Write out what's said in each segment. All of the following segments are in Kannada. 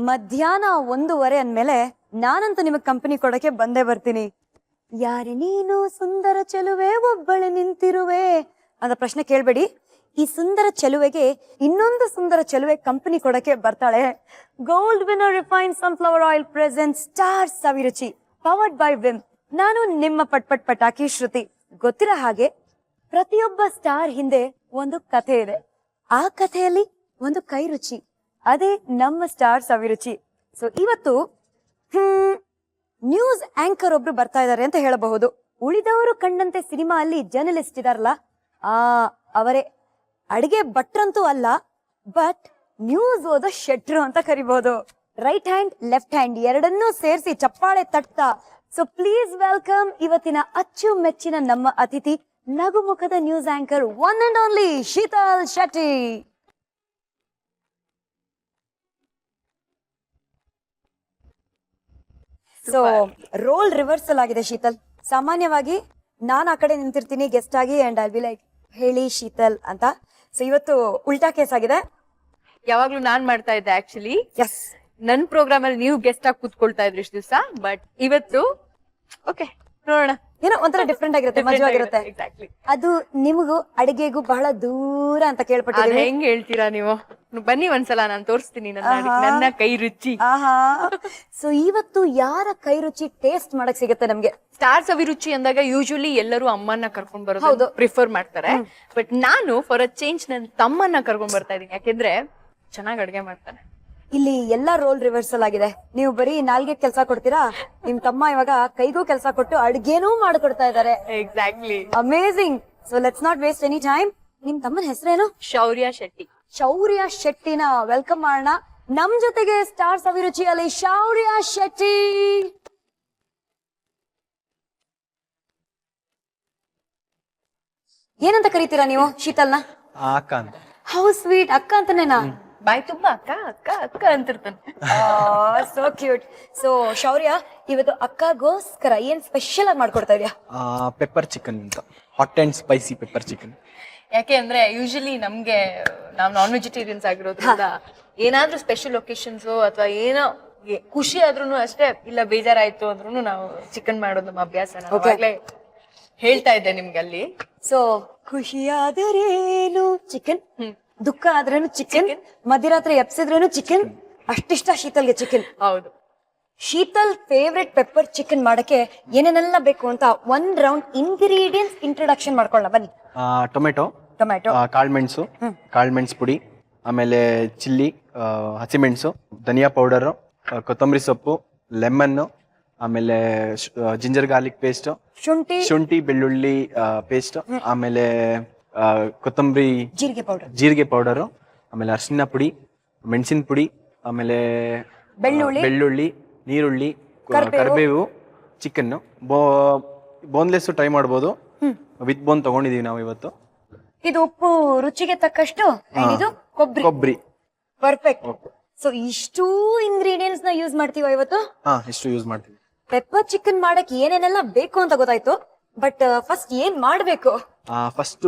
ಮಧ್ಯಾಹ್ನ 1:15 ಅಂದ್ಮೇಲೆ ನಾನಂತೂ ನಿಮಗ್ ಕಂಪನಿ ಕೊಡಕ್ಕೆ ಬಂದೇ ಬರ್ತೀನಿ. ಯಾರಿ ನೀನು ಸುಂದರ ಚೆಲುವೆ ಒಬ್ಬಳೆ ನಿಂತಿರುವೆ ಅಂತ ಪ್ರಶ್ನೆ ಕೇಳ್ಬೇಡಿ. ಈ ಸುಂದರ ಚೆಲುವೆಗೆ ಇನ್ನೊಂದು ಸುಂದರ ಚೆಲುವೆ ಕಂಪನಿ ಕೊಡಕ್ಕೆ ಬರ್ತಾಳೆ. Gold winner refined sunflower oil present star Saviruchi powered by Vim. ನಾನು ನಿಮ್ಮ ಪಟಾಕಿ ಶ್ರುತಿ. ಗೊತ್ತಿರೋ ಹಾಗೆ ಪ್ರತಿಯೊಬ್ಬ ಸ್ಟಾರ್ ಹಿಂದೆ ಒಂದು ಕಥೆ ಇದೆ. ಆ ಕಥೆಯಲ್ಲಿ ಒಂದು ಕೈ ರುಚಿ, ಅದೇ ನಮ್ಮ ಸ್ಟಾರ್ ಸವಿರುಚಿ. ಸೊ ಇವತ್ತು ನ್ಯೂಸ್ ಆಂಕರ್ ಒಬ್ರು ಬರ್ತಾ ಇದಾರೆ ಅಂತ ಹೇಳಬಹುದು. ಉಳಿದವರು ಕಂಡಂತೆ ಸಿನಿಮಾ ಅಲ್ಲಿ ಜರ್ನಲಿಸ್ಟ್ ಇದಾರಲ್ಲ, ಅವರೇ. ಅಡಿಗೆ ಭಟ್ರಂತೂ ಅಲ್ಲ, ಬಟ್ ನ್ಯೂಸ್ ಓದೋ ಶೆಟ್ರು ಅಂತ ಕರಿಬಹುದು. ರೈಟ್ ಹ್ಯಾಂಡ್ ಲೆಫ್ಟ್ ಹ್ಯಾಂಡ್ ಎರಡನ್ನೂ ಸೇರಿಸಿ ಚಪ್ಪಾಳೆ ತಟ್ತಾ. ಸೊ ಪ್ಲೀಸ್ ವೆಲ್ಕಮ್ ಇವತ್ತಿನ ಅಚ್ಚುಮೆಚ್ಚಿನ ನಮ್ಮ ಅತಿಥಿ, ನಗುಮುಖದ news anchor one and only Sheetal Shetty. So role reversal ಆಗಿದೆ ಶೀತಲ್. ಸಾಮಾನ್ಯವಾಗಿ ನಾನ್ ಆ ಕಡೆ ನಿಂತಿರ್ತೀನಿ ಗೆಸ್ಟ್ ಆಗಿ ಅಂಡ್ ಐ ಬಿ ಲೈಕ್ ಹೇಳಿ ಶೀತಲ್ ಅಂತ. ಸೊ ಇವತ್ತು ಉಲ್ಟಾ ಕೇಸ್ ಆಗಿದೆ. ಯಾವಾಗ್ಲೂ ನಾನ್ ಮಾಡ್ತಾ ಇದ್ದೆ ಆಕ್ಚುಲಿ. ಎಸ್, ನನ್ ಪ್ರೋಗ್ರಾಮ್ ಅಲ್ಲಿ ನೀವು ಗೆಸ್ಟ್ ಆಗಿ ಕೂತ್ಕೊಳ್ತಾ ಇದ್ರಿ ಇಷ್ಟು ದಿವಸ. ಬಟ್ ಇವತ್ತು ಓಕೆ ನೋಡೋಣ, ಏನೋ ಒಂಥರ ಡಿಫ್ರೆಂಟ್ ಆಗಿರುತ್ತೆ, ಮಜವಾಗಿರುತ್ತೆ. ಎಕ್ಸಾಕ್ಟ್ಲಿ. ಅದು ನಿಮಗೂ ಅಡಿಗೆಗೂ ಬಹಳ ದೂರ ಅಂತ ಕೇಳ್ಪಟ್ಟಿದ್ದೀವಿ. ಹೆಂಗ್ ಹೇಳ್ತೀರಾ ನೀವು? ಬನ್ನಿ ಒಂದ್ಸಲ ನಾನು ತೋರಿಸ್ತೀನಿ ನನ್ನ ಕೈ ರುಚಿ. ಸೊ ಇವತ್ತು ಯಾರ ಕೈ ರುಚಿ ಟೇಸ್ಟ್ ಮಾಡಕ್ ಸಿಗುತ್ತೆ ನಮ್ಗೆ? ಸ್ಟಾರ್ ಸವಿರುಚಿ ಅಂದಾಗ ಯೂಶುವಲಿ ಎಲ್ಲರೂ ಅಮ್ಮನ್ನ ಕರ್ಕೊಂಡ್ ಬರೋದು ಪ್ರಿಫರ್ ಮಾಡ್ತಾರೆ. ಬಟ್ ನಾನು ಫಾರ್ ಅ ಚೇಂಜ್ ನನ್ನ ತಮ್ಮನ್ನ ಕರ್ಕೊಂಡ್ ಬರ್ತಾ ಇದೀನಿ. ಯಾಕೆಂದ್ರೆ ಚೆನ್ನಾಗ್ ಅಡ್ಗೆ ಮಾಡ್ತಾನೆ. ಇಲ್ಲಿ ಎಲ್ಲಾ ರೋಲ್ ರಿವರ್ಸಲ್ ಆಗಿದೆ. ನೀವು ಬರೀ ನಾಲ್ಗೆ ಕೆಲಸ ಕೊಡ್ತೀರಾ, ನಿಮ್ ತಮ್ಮ ಇವಾಗ ಕೈಗೂ ಕೆಲಸ ಕೊಟ್ಟು ಅಡ್ಗೆನೂ ಮಾಡ್ಕೊಡ್ತಾ ಇದಾರೆ. Exactly, amazing. So let's not waste any time. ನಿಮ್ ತಮ್ಮನ ಹೆಸರೇನು? ಶೌರ್ಯ ಶೆಟ್ಟಿ. ಶೌರ್ಯ ಶೆಟ್ಟಿನ ವೆಲ್ಕಮ್ ಮಾಡೋಣ. ನಮ್ ಜೊತೆಗೆ ಸ್ಟಾರ್ ಸವಿರುಚಿಯಲ್ಲಿ ಶೌರ್ಯ ಶೆಟ್ಟಿ. ಏನಂತ ಕರೀತೀರಾ ನೀವು ಶೀತಲ್ನ? ಅಕ್ಕ ಅಂತ. ಹೌ ಸ್ವೀಟ್, ಅಕ್ಕ ಅಂತಾನೇನಾ? ಬಾಯ್ ತುಂಬಾ ಅಕ್ಕ ಅಕ್ಕ ಅಕ್ಕ ಅಂತಿರ್ತಾನೆ. So cute. ಸೊ ಶೌರ್ಯ, ಇವತ್ತು ಅಕ್ಕಗೋಸ್ಕರ ಏನ್ ಸ್ಪೆಷಲ್ ಆಗಿ ಮಾಡ್ಕೊಡ್ತಾ ಇದೀಯಾ? ಪೆಪ್ಪರ್ ಚಿಕನ್ ಅಂತ, hot and spicy pepper chicken. ಯಾಕೆ ಅಂದ್ರೆ ಯೂಶಲಿ ನಮ್ಗೆ ನಾವ್ ನಾನ್ ವೆಜಿಟೇರಿಯನ್ಸ್ ಆಗಿರೋದ್ರಿಂದ ಏನಾದ್ರೂ ಸ್ಪೆಷಲ್ ಒಕೇಶನ್ಸ್ ಅಥವಾ ಏನೋ ಖುಷಿ ಆದ್ರೂನು ಅಷ್ಟೇ, ಇಲ್ಲ ಬೇಜಾರಾಯ್ತು ಅಂದ್ರೂ ನಾವು ಚಿಕನ್ ಮಾಡೋದು ನಮ್ಮ ಅಭ್ಯಾಸ. ಅವಾಗ್ಲೇ ಹೇಳ್ತಾ ಇದ್ದೆ ನಿಮ್ಗೆ ಅಲ್ಲಿ. ಸೊ ಖುಷಿಯಾದರೇನು ಚಿಕನ್, ದುಃಖ ಆದ್ರೇನು ಚಿಕನ್, ಮಧ್ಯರಾತ್ರಿ ಎಪ್ಸಿದ್ರೇನು ಚಿಕನ್. ಅಷ್ಟಿಷ್ಟ ಶೀತಲ್ಗೆ ಚಿಕನ್. ಹೌದು. ಶೀತಲ್ ಫೇವ್ರೆಟ್ ಪೆಪ್ಪರ್ ಚಿಕನ್ ಮಾಡಕ್ಕೆ ಏನೇನೆಲ್ಲ ಬೇಕು ಅಂತ ಒಂದ್ ರೌಂಡ್ ಇಂಗ್ರೀಡಿಯೆಂಟ್ಸ್ ಇಂಟ್ರೊಡಕ್ಷನ್ ಮಾಡ್ಕೊಳ್ಳೋಣ ಬನ್ನಿ. ಟೊಮೆಟೊ, ಕಾಳ್ಮೆಣಸು, ಕಾಳ್ಮೆಣಸು ಪುಡಿ, ಆಮೇಲೆ ಚಿಲ್ಲಿ, ಹಸಿಮೆಣಸು, ಧನಿಯಾ ಪೌಡರು, ಕೊತ್ತಂಬರಿ ಸೊಪ್ಪು, ಲೆಮನ್, ಆಮೇಲೆ ಜಿಂಜರ್ ಗಾರ್ಲಿಕ್ ಪೇಸ್ಟ್, ಶುಂಠಿ ಬೆಳ್ಳುಳ್ಳಿ ಪೇಸ್ಟ್, ಆಮೇಲೆ ಕೊತ್ತಂಬರಿ, ಜೀರಿಗೆ ಪೌಡರು, ಆಮೇಲೆ ಅರಿಶಿನ ಪುಡಿ, ಮೆಣಸಿನ ಪುಡಿ, ಆಮೇಲೆ ಬೆಳ್ಳುಳ್ಳಿ, ನೀರುಳ್ಳಿ, ಕರಿಬೇವು, ಚಿಕನ್. ಬೋನ್ಲೆಸ್ ಟ್ರೈ ಮಾಡ್ಬೋದು, ವಿತ್ ಬೋನ್ ತಗೊಂಡಿದೀವಿ ನಾವು ಇವತ್ತು. ಇದು ಉಪ್ಪು ರುಚಿಗೆ ತಕ್ಕಷ್ಟು, ಇದು ಕೊಬ್ಬರಿ. ಪರ್ಫೆಕ್ಟ್. ಸೊ ಇಷ್ಟು ಇಂಗ್ರೀಡಿಯೆಂಟ್ಸ್ ನ ಯೂಸ್ ಮಾಡ್ತೀವ ಇವತ್ತು? ಇಷ್ಟು ಯೂಸ್ ಮಾಡ್ತೀವಿ. ಪೆಪ್ಪರ್ ಚಿಕನ್ ಮಾಡಕ್ ಏನೇನೆಲ್ಲ ಬೇಕು ಅಂತ ಗೊತ್ತಾಯ್ತು, ಬಟ್ ಫಸ್ಟ್ ಏನ್ ಮಾಡ್ಬೇಕು? ಫಸ್ಟ್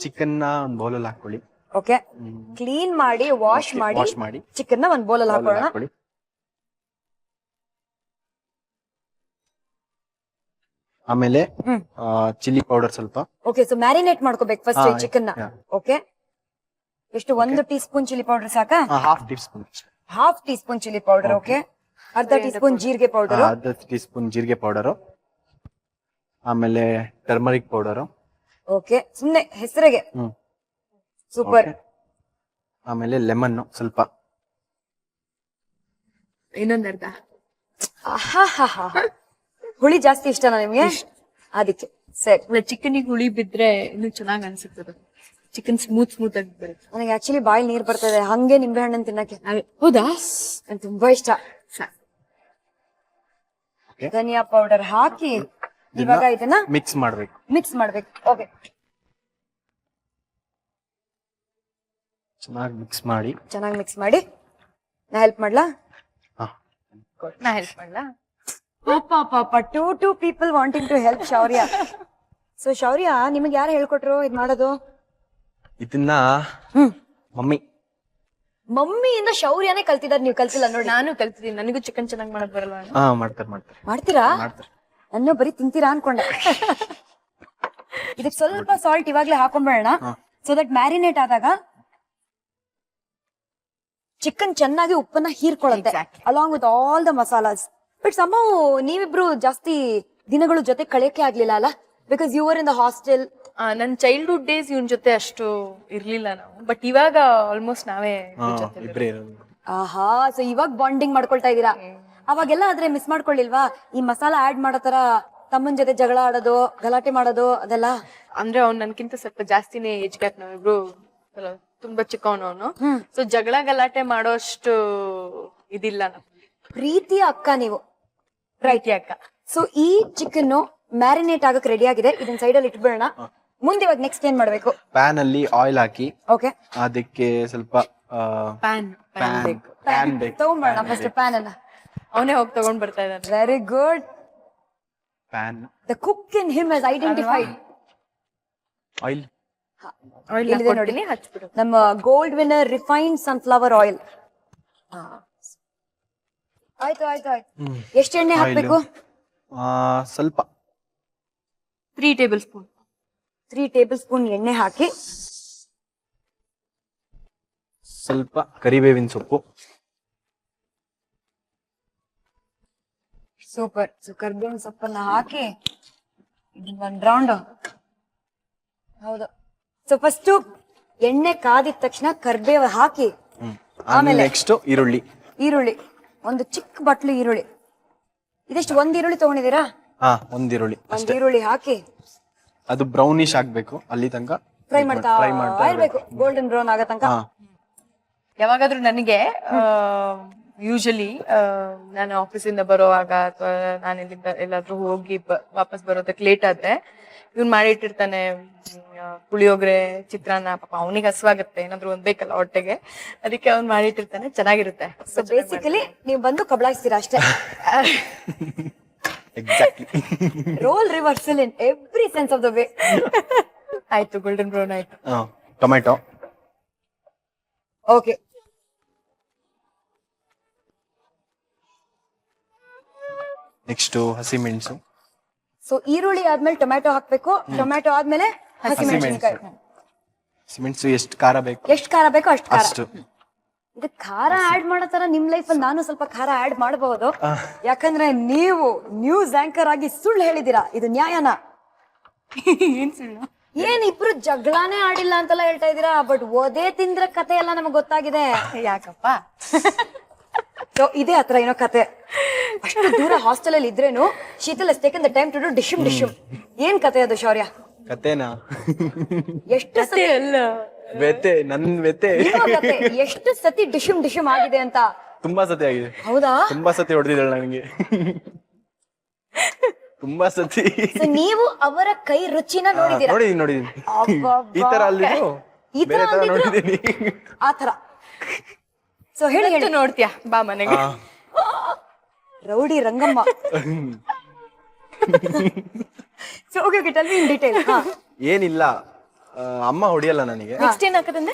ಚಿಕನ್ ನ ಒಂದು ಬೌಲಲ್ಲಿ ಹಾಕೊಳ್ಳಿ. ಓಕೆ, ಕ್ಲೀನ್ ಮಾಡಿ ವಾಶ್ ಮಾಡಿ ಚಿಕನ್ ನ ಒಂದು ಬೌಲಲ್ಲಿ ಹಾಕೊಳ್ಳೋಣ. ಆಮೇಲೆ ಚಿಲ್ಲಿ ಪೌಡರ್ ಸ್ವಲ್ಪ. ಓಕೆ, ಸೊ ಮ್ಯಾರಿನೇಟ್ ಮಾಡ್ಕೋಬೇಕು ಫಸ್ಟ್ ಚಿಕನ್ ನ. ಓಕೆ, ಎಷ್ಟು? 1 ಟೀ ಸ್ಪೂನ್ ಚಿಲ್ಲಿ ಪೌಡರ್ ಸಾಕಾ? Half tea spoon chilli powder. Okay, ಅರ್ಧ ಟೀ ಸ್ಪೂನ್ ಜೀರಿಗೆ ಪೌಡರ್. ಅರ್ಧ ಟೀ ಸ್ಪೂನ್ ಜೀರಿಗೆ ಪೌಡರ್. ಆಮೇಲೆ ಟರ್ಮರಿಕ್ ಪೌಡರ್. ಓಕೆ, ಸುಮ್ನೆ ಹೆಸರಿಗೆ. ಸೂಪರ್. ಆಮೇಲೆ ಲೆಮನ್ ಸ್ವಲ್ಪ, ಇನ್ನೊಂದರ್ಧ. ಹುಳಿ ಜಾಸ್ತಿ ಇಷ್ಟನಾ ನಿಮ್ಗೆ? ಅದಕ್ಕೆ ಸರಿ. ಚಿಕನ್ ಹುಳಿ ಬಿದ್ರೆ ಇನ್ನು ಚೆನ್ನಾಗ್ ಅನ್ಸುತ್ತದೆ. ಚಿಕನ್ ಸ್ಮೂತ್ ಆಗಿ ಬರುತ್ತೆ. ನನಗೆ ಆಕ್ಚುಲಿ ಬಾಯಿ ನೀರ್ ಬರ್ತದೆ ಹಂಗೆ ನಿಂಬೆ ಹಣ್ಣನ್ ತಿನ್ನಕ್ಕೆ. ಹೌದಾ? ನನ್ ತುಂಬಾ ಇಷ್ಟ. ಧನಿಯಾ ಪೌಡರ್ ಹಾಕಿ ಇವಾಗ ಇದನ್ನ ಮಿಕ್ಸ್ ಮಾಡ್ಬೇಕು. ಓಕೆ, ಚೆನ್ನಾಗಿ ಮಿಕ್ಸ್ ಮಾಡಿ. ನಾ ಹೆಲ್ಪ್ ಮಾಡ್ಲಾ? ನಾ ಹೆಲ್ಪ್ ಮಾಡ್ಲಾ? ಪಾಪ 2 people wanting to help ಶೌರ್ಯ. ಸೊ ಶೌರ್ಯ, ನಿಮಗೆ ಯಾರು ಹೇಳ್ಕೊಟ್ರು ಇದ್ ಮಾಡೋದು? ಇದನ್ನ ಮಮ್ಮಿ ಮಮ್ಮಿಯಿಂದ ಶೌರ್ಯನೇ ಕಲ್ತಿದಾರೆ, ನೀವು ಕಲ್ತಿಲ್ಲ ನೋಡಿ. ನಾನು ಕಲ್ತಿದ್ದೀನಿ, ನನಗೂ ಚಿಕನ್ ಚೆನ್ನಾಗಿ ಮಾಡಕ್ ಬರಲ್ಲ. ಹಾ ಮಾಡ್ತಾರೆ ಮಾಡ್ತೀರಾ? ಮಾಡ್ತಾರೆ. ನನ್ನ ಬರೀ ತಿಂತೀರಾ ಅನ್ಕೊಂಡೆ. ಇದಕ್ಕೆ ಸ್ವಲ್ಪ ಸಾಲ್ಟ್ ಇವಾಗ್ಲೇ ಹಾಕೊಂಡ್ಬೇಡ, ಸೊ ದಟ್ ಮ್ಯಾರಿನೇಟ್ ಆದಾಗ ಚಿಕನ್ ಚೆನ್ನಾಗಿ ಉಪ್ಪನ್ನ ಹೀರ್ಕೊಳ್ಳುತ್ತೆ along with all the masalas. But ಸಮ ನೀವಿಬ್ರು ಜಾಸ್ತಿ ದಿನಗಳು ಜೊತೆ ಕಳೆಯಕ್ಕೆ ಆಗ್ಲಿಲ್ಲ ಅಲ್ಲ, because you are in the hostel. ನನ್ ಚೈಲ್ಡ್ಹುಡ್ ಡೇಸ್ ಇವನ್ ಜೊತೆ ಅಷ್ಟು ಇರ್ಲಿಲ್ಲ ನಾವು, ಬಟ್ ಇವಾಗ ಆಲ್ಮೋಸ್ಟ್ ನಾವೇ ಜೊತೆ ಇಬ್ರೇ ಇರೋದು. ಆಹಾ, ಸೊ ಇವಾಗ ಬಾಂಡಿಂಗ್ ಮಾಡ್ಕೊಳ್ತಾ ಇದೀರಾ. ಅವಾಗೆಲ್ಲ ಆದ್ರೆ ಮಿಸ್ ಮಾಡ್ಕೊಳ್ಳಿಲ್ವಾ ಈ ಮಸಾಲಾ ಆಡ್ ಮಾಡೋ ತರ ತಮ್ಮನ್ ಜೊತೆ ಜಗಳ ಆಡೋದು, ಗಲಾಟೆ ಮಾಡೋದು ಅದೆಲ್ಲ? ಅಂದ್ರೆ ಅವ್ನ್ ನನ್ಕಿಂತ ಸ್ವಲ್ಪ ಜಾಸ್ತಿನೇ ಏಜ್ ಗ್ಯಾಪ್, ನಾವಿಬ್ರು ತುಂಬಾ ಚಿಕ್ಕವನವನು. ಸೊ ಜಗಳ ಗಲಾಟೆ ಮಾಡೋಷ್ಟು ಇದಿಲ್ಲ ನಾವು. ಪ್ರೀತಿಯ ಅಕ್ಕ ನೀವು. ರೈಟ್ ಅಕ್ಕ. ಸೊ ಈ ಚಿಕನ್ ಮ್ಯಾರಿನೇಟ್ ಆಗಕ್ ರೆಡಿ ಆಗಿದೆ, ಇದನ್ನ ಸೈಡ್ ಅಲ್ಲಿ ಇಟ್ಬಿಡೋಣ. ಮುಂದೆ ಇವಾಗ ನೆಕ್ಸ್ಟ್ ಏನ್ ಮಾಡ್ಬೇಕು? ಪ್ಯಾನ್ ಅಲ್ಲಿ ಆಯಿಲ್ ಹಾಕಿ ಓಕೆ, ಅದಕ್ಕೆ ಸ್ವಲ್ಪ ಪ್ಯಾನ್ ಪ್ಯಾನ್ ಬೇಕು. ತಗೊಂಡ್ಬರೋಣ ಫಸ್ಟ್ ಪ್ಯಾನ್ ಅನ್ನ. ಅವನೇ ಹೋಗಿ ತಗೊಂಡ್ ಬರ್ತಾ ಇದ್ದಾನೆ. Very good. PAN the cook in him has identified. Oil ಇಲ್ಲಿದೆ ನೋಡಿ, ಹಚ್ಬಿಡು. ನಮ್ಮ gold winner refined sunflower oil. ಆಯ್ತು ಆಯ್ತು ಆಯ್ತು. ಎಷ್ಟು ಎಣ್ಣೆ ಹಾಕ್ಬೇಕು? ಸ್ವಲ್ಪ 3 ಟೇಬಲ್ ಸ್ಪೂನ್. 3 ಟೇಬಲ್ ಸ್ಪೂನ್ ಎಣ್ಣೆ ಹಾಕಿ, ಸ್ವಲ್ಪ ಕರಿಬೇವಿನ ಸೊಪ್ಪು, ಸೂಪರ್. ಸೊ ಕರ್ಬೇವಿನ ಸೊಪ್ಪನ್ನ ಹಾಕಿ ಇದನ್ನ ಒಂದ್ ರೌಂಡ್. ಹೌದು. ಸೊ ಫಸ್ಟ್ ಎಣ್ಣೆ ಕಾದಿದ ತಕ್ಷಣ ಕರ್ಬೇವು ಹಾಕಿ, ಆಮೇಲೆ ನೆಕ್ಸ್ಟ್ ಈರುಳ್ಳಿ. ಈರುಳ್ಳಿ ಒಂದು ಚಿಕ್ಕ ಬಟ್ಲು ಈರುಳ್ಳಿ. ಇದೆಷ್ಟು, ಒಂದ್ ಈರುಳ್ಳಿ ತಗೊಂಡಿದ್ದೀರಾ? ಒಂದ್ ಈರುಳ್ಳಿ ಒಂದ್ ಈರುಳ್ಳಿ ಹಾಕಿ ಅದು ಬ್ರೌನಿಶ್ ಆಗ್ಬೇಕು, ಅಲ್ಲಿ ತನಕ ಫ್ರೈ ಮಾಡ್ತಾ ಇರ್ಬೇಕು, ಗೋಲ್ಡನ್ ಬ್ರೌನ್ ಆಗೋ ತನಕ. ಯಾವಾಗಾದ್ರೂ ನನಗೆ ಯೂಶಲಿ ನಾನು ಆಫೀಸಿಂದ ಬರೋವಾಗ ಅಥವಾ ನಾನು ಇಲ್ಲಿಂದ ಎಲ್ಲಾದ್ರೂ ಹೋಗಿ ವಾಪಸ್ ಬರೋದಕ್ಕೆ ಲೇಟ್ ಆದ್ರೆ ಇವ್ನ್ ಮಾಡಿಟ್ಟಿರ್ತಾನೆ ಪುಳಿಯೋಗರೆ, ಚಿತ್ರಾನ್ನ. ಪಾಪ ಅವನಿಗೆ ಹಸುವಾಗುತ್ತೆ, ಏನಾದ್ರು ಒಂದ್ ಬೇಕಲ್ಲ ಹೊಟ್ಟೆಗೆ, ಅದಕ್ಕೆ ಅವ್ನ್ ಮಾಡಿಟ್ಟಿರ್ತಾನೆ, ಚೆನ್ನಾಗಿರುತ್ತೆ. ಸೊ ಬೇಸಿಕಲಿ ನೀವು ಬಂದು ಕಬಳಾಯಿಸ್ತೀರಾ ಅಷ್ಟೇ. Exactly. Role reversal in every sense of the way. ಆಯ್ತು, ಗೋಲ್ಡನ್ ಬ್ರೌನ್ ಆಯ್ತು. ಟೊಮೆಟೊ. ಓಕೆ, ನೆಕ್ಸ್ಟ್ ಹಸಿಮೆಣಸು. ಸೊ ಈರುಳ್ಳಿ ಆದ್ಮೇಲೆ ಟೊಮ್ಯಾಟೊ ಹಾಕ್ಬೇಕು, ಟೊಮ್ಯಾಟೊ ಆದ್ಮೇಲೆ ಹಸಿಮೆಣಸಿನಕಾಯಿ. ಹಸಿಮೆಣಸು ಎಷ್ಟು ಖಾರ ಬೇಕು, ಎಷ್ಟು ಖಾರ ಬೇಕೋ ಅಷ್ಟು ಖಾರ. ಅಷ್ಟು. ಇದು ಖಾರ ಆಡ್ ಮಾಡೋ ತರ ನಿಮ್ ಲೈಫ್ ಅಲ್ಲಿ ನಾನು ಸ್ವಲ್ಪ ಖಾರ ಆಡ್ ಮಾಡಬಹುದು, ಯಾಕಂದ್ರೆ ನೀವು ನ್ಯೂಸ್ ಆಂಕರ್ ಆಗಿ ಸುಳ್ಳು ಹೇಳಿದೀರಾ. ಇದು ನ್ಯಾಯನಾ? ಏನ್ ಸುಳ್ಳು? ಏನ್ ಇಬ್ರು ಜಗಳಾನೇ ಆಡಿಲ್ಲ ಅಂತೆಲ್ಲ ಹೇಳ್ತಾ ಇದೀರಾ, ಬಟ್ ಒದೇ ತಿಂದ್ರ ಕತೆ ಎಲ್ಲ ನಮಗ್ ಗೊತ್ತಾಗಿದೆ. ಯಾಕಪ್ಪ? ಸೊ ಇದೇ ಹತ್ರ ಏನೋ ಕತೆ. ಅಷ್ಟು ದೂರ ಹಾಸ್ಟೆಲ್ ಅಲ್ಲಿ ಇದ್ರೇನು Sheetal has taken the time to do ಡಿಶುಮ್ ಡಿಶುಮ್. ಏನ್ ಕತೆ ಅದು ಶೌರ್ಯ? ಕತೆನಾ? ಎಷ್ಟು ಸತಿ ಅಲ್ಲ, ವ್ಯತೆ, ನನ್ ವ್ಯತೆ. ನಿಮ್ಮ ಕತೆ ಎಷ್ಟು ಸತಿ ಡಿಶುಮ್ ಡಿಶುಮ್ ಆಗಿದೆ ಅಂತ? ತುಂಬಾ ಸತಿ ಆಗಿದೆ. ಹೌದಾ? ತುಂಬಾ ಸತಿ ಹೊಡೆದಿದ್ದಾಳೆ ನನಗೆ. ತುಂಬಾ ಸತಿ. So ನೀವು ಅವರ ಕೈ ರುಚಿನ ನೋಡಿದೀರಾ? ನೋಡಿದೀನಿ. ಅಬ್ಬಬ್ಬಾ. ಈ ತರ ಅಲ್ಲಿದ್ದು ಈ ತರ ಬೇರೆ ತರ ಅಂದಿದ್ರು? ನೋಡಿದೀನಿ. ಆ ತರ. ಸೊ ಹೇಳಿ ಹೇಳಿ. ನೋಡ್ತೀಯಾ ಬಾ ಮನೆಗೆ. Rowdy Rangamma. So okay okay, tell me in detail. ಏನಿಲ್ಲ, ಅಮ್ಮ ಹೊಡಿಯಲ್ಲ ನನಗೆ. ನೆಕ್ಸ್ಟ್ ಏನ್ ಹಾಕದಂದೆ?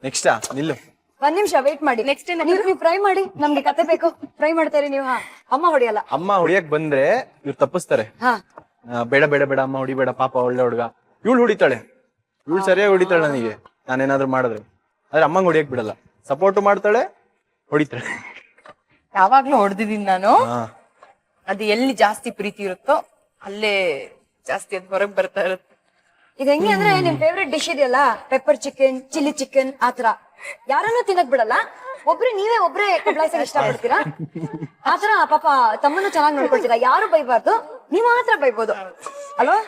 ನೆಕ್ಸ್ಟ್ ನಿಲ್ಲು, ಒಂದ್ ನಿಮಿಷ ವೇಟ್ ಮಾಡಿ. ನೆಕ್ಸ್ಟ್ ಏನ್ ನೀವು ಫ್ರೈ ಮಾಡಿ, ನಮ್ಗೆ ಕತೆ ಬೇಕು. ಫ್ರೈ ಮಾಡ್ತಾರೆ ನೀವು. ಅಮ್ಮ ಹೊಡಿಯಲ್ಲ. ಅಮ್ಮ ಹೊಡಿಯಕ್ ಬಂದ್ರೆ ಇವ್ರು ತಪ್ಪಿಸ್ತಾರೆ. ಬೇಡ ಬೇಡ ಬೇಡ ಅಮ್ಮ ಹೊಡಿಬೇಡ, ಪಾಪ ಒಳ್ಳೆ ಹುಡುಗ. ಇವಳು ಹೊಡಿತಾಳೆ, ಇವಳು ಸರಿಯಾಗಿ ಹೊಡಿತಾಳೆ ನನಗೆ, ನಾನೇನಾದ್ರು ಮಾಡಿದ್ರೆ. ಆದ್ರೆ ಅಮ್ಮಂಗ್ ಹೊಡಿಯಕ್ ಬಿಡಲ್ಲ, ಸಪೋರ್ಟ್ ಮಾಡ್ತಾಳೆ, ಹೊಡಿತಾಳೆ. ಯಾವಾಗ್ಲೂ ಹೊಡೆದಿದ್ದೀನಿ ನಾನು. ಅದು ಎಲ್ಲಿ ಜಾಸ್ತಿ ಪ್ರೀತಿ ಇರುತ್ತೋ ಅಲ್ಲೇ ಜಾಸ್ತಿ ಅದು ಹೊರಗ್ ಬರ್ತಾ ಇರುತ್ತೆ. ಇದು ಹೆಂಗೆ ಅಂದ್ರೆ ನಿಮ್ ಫೇವ್ರೆಟ್ ಡಿಶ್ ಇದೆಯಲ್ಲ, ಪೆಪ್ಪರ್ ಚಿಕನ್, ಚಿಲ್ಲಿ ಚಿಕನ್, ಆತರ ಯಾರನ್ನೂ ತಿನ್ನಕ್ ಬಿಡಲ್ಲ. ನೀವೇ ಒಬ್ರೇ ಕಬ್ಲಾಯ್ಸಕ್ ಇಷ್ಟಪಡ್ತೀರಾ. ಆತರ ಪಾಪ ತಮ್ಮನ್ನು ಚೆನ್ನಾಗಿ ನೋಡ್ಕೊಳ್ತೀರಾ. ಯಾರು ಬೈಬಾರ್ದು, ನೀವ್ ಮಾತ್ರ ಬೈಬೋದು ಅಲ್ವಾ?